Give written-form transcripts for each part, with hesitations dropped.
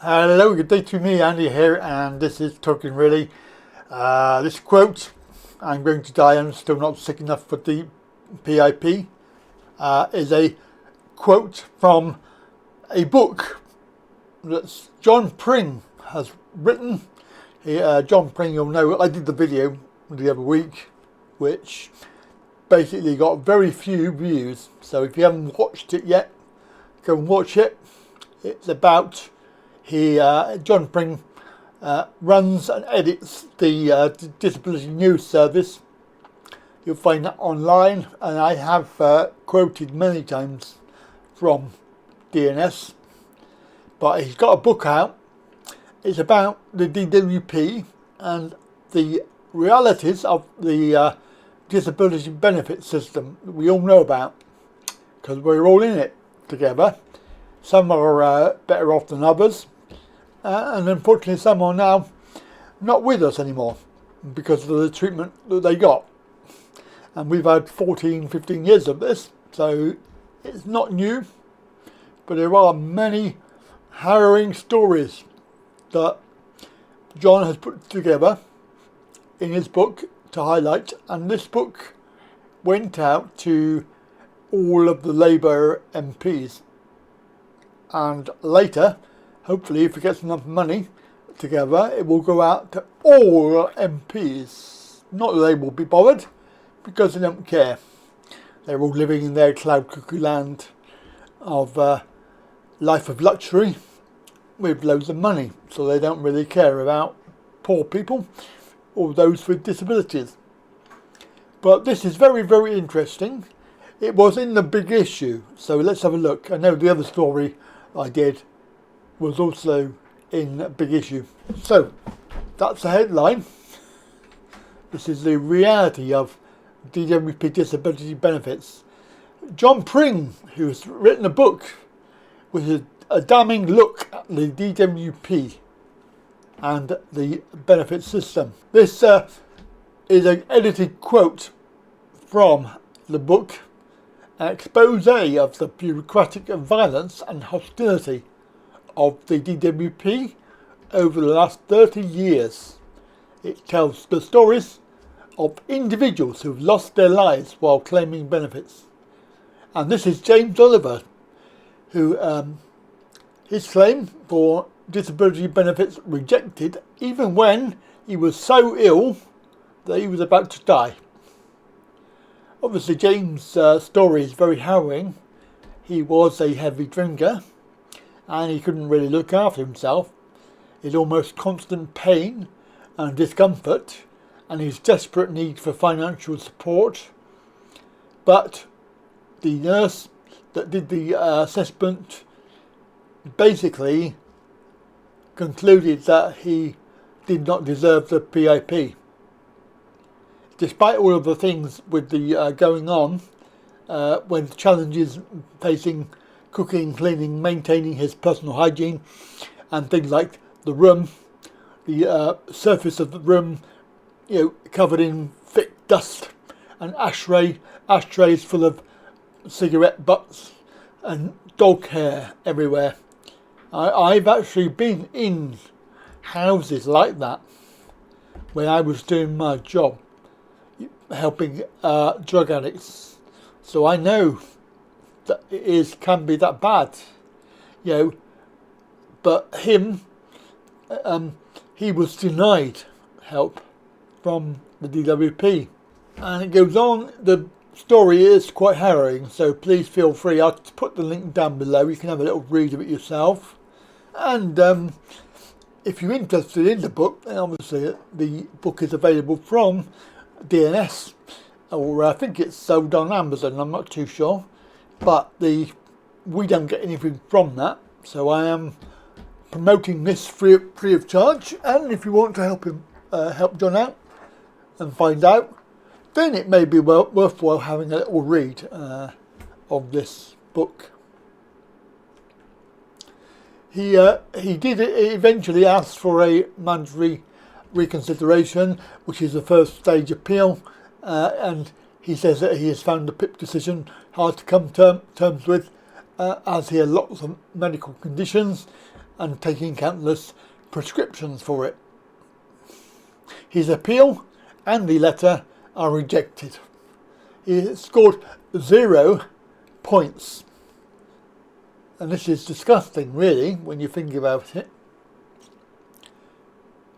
Hello, good day to me, Andy here, and this is Talkin really. This quote, "I'm going to die, I'm still not sick enough for the PIP," is a quote from a book that John Pring has written. John Pring, you'll know, I did the video the other week, which basically got very few views. So if you haven't watched it yet, go and watch it. It's about John Pring runs and edits the Disability News Service. You'll find that online, and I have quoted many times from DNS. But he's got a book out. It's about the DWP and the realities of the disability benefit system that we all know about, because we're all in it together. Some are better off than others. And unfortunately some are now not with us anymore because of the treatment that they got. And we've had 14-15 years of this, so it's not new, but there are many harrowing stories that John has put together in his book to highlight, and this book went out to all of the Labour MPs, and later, hopefully, if it gets enough money together, it will go out to all MPs. Not that they will be bothered, because they don't care. They're all living in their cloud cuckoo land of life of luxury with loads of money, so they don't really care about poor people or those with disabilities. But this is very, very interesting. It was in the big issue, so let's have a look. I know the other story I did was also in a big issue. So that's the headline. This is the reality of DWP disability benefits. John Pring, who's written a book with a damning look at the DWP and the benefit system. This is an edited quote from the book, an expose of the bureaucratic violence and hostility of the DWP over the last 30 years. It tells the stories of individuals who've lost their lives while claiming benefits. And this is James Oliver, who his claim for disability benefits rejected even when he was so ill that he was about to die. Obviously James' story is very harrowing. He was a heavy drinker and he couldn't really look after himself. His almost constant pain and discomfort and his desperate need for financial support. But the nurse that did the assessment basically concluded that he did not deserve the PIP. Despite all of the things with the going on, with challenges facing cooking, cleaning, maintaining his personal hygiene, and things like the room, the surface of the room, covered in thick dust, and ashtrays full of cigarette butts and dog hair everywhere. I've actually been in houses like that when I was doing my job, helping drug addicts, so I know that it can be that bad, but he was denied help from the DWP, and it goes on. The story is quite harrowing, so please feel free. I'll put the link down below. You can have a little read of it yourself, and if you're interested in the book, then obviously the book is available from DNS, or I think it's sold on Amazon, I'm not too sure, but we don't get anything from that, so I am promoting this free of charge. And if you want to help John out and find out, then it may be worthwhile having a little read of this book. He did eventually ask for a mandatory reconsideration, which is the first stage appeal, and he says that he has found the PIP decision hard to come terms with, as he had lots of medical conditions, and taking countless prescriptions for it. His appeal and the letter are rejected. He scored 0 points. And this is disgusting, really, when you think about it.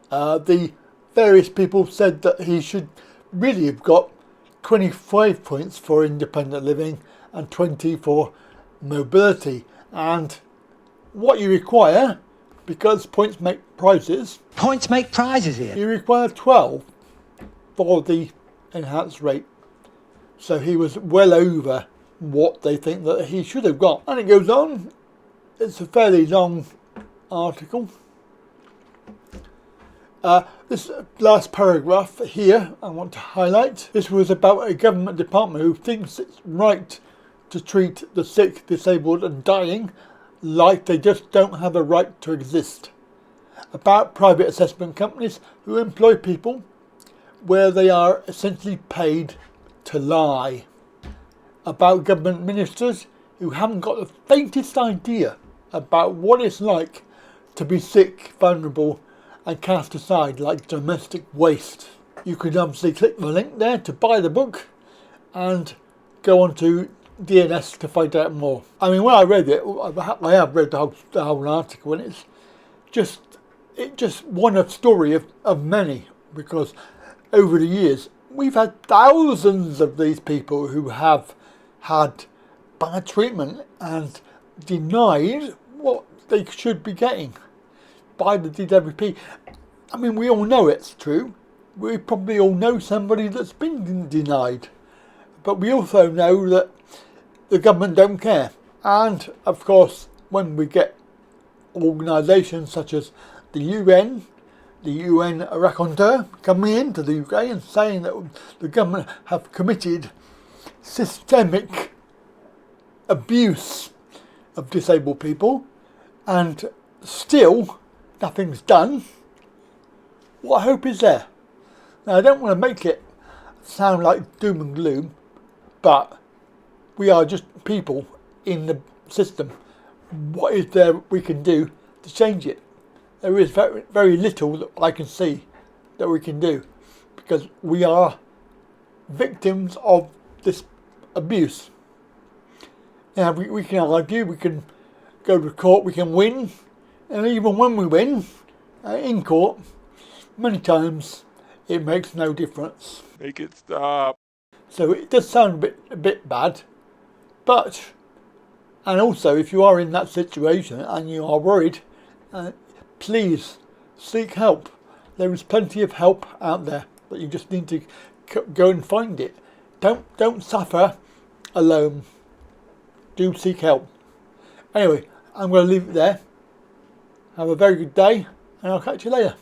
The various people said that he should really have got 25 points for independent living and 20 for mobility. And what you require, because points make prizes. Points make prizes here. You require 12 for the enhanced rate. So he was well over what they think that he should have got. And it goes on. It's a fairly long article. This last paragraph here I want to highlight. This was about a government department who thinks it's right to treat the sick, disabled and dying like they just don't have a right to exist. About private assessment companies who employ people where they are essentially paid to lie. About government ministers who haven't got the faintest idea about what it's like to be sick, vulnerable and cast aside like domestic waste. You can obviously click the link there to buy the book and go on to DNS to find out more. I mean, when I read it, I have read the whole article, and it's just one story of many, because over the years we've had thousands of these people who have had bad treatment and denied what they should be getting by the DWP. I mean, we all know it's true. We probably all know somebody that's been denied. But we also know that the government don't care. And, of course, when we get organisations such as the UN raconteur coming into the UK and saying that the government have committed systemic abuse of disabled people and still nothing's done, what hope is there? Now, I don't want to make it sound like doom and gloom, but we are just people in the system. What is there we can do to change it? There is very, very little that I can see that we can do, because we are victims of this abuse. Now, we can argue, we can go to court, we can win, and even when we win in court, many times it makes no difference. Make it stop. So it does sound a bit bad, but, and also if you are in that situation and you are worried, please seek help. There is plenty of help out there, but you just need to go and find it. Don't suffer alone. Do seek help. Anyway, I'm going to leave it there. Have a very good day, and I'll catch you later.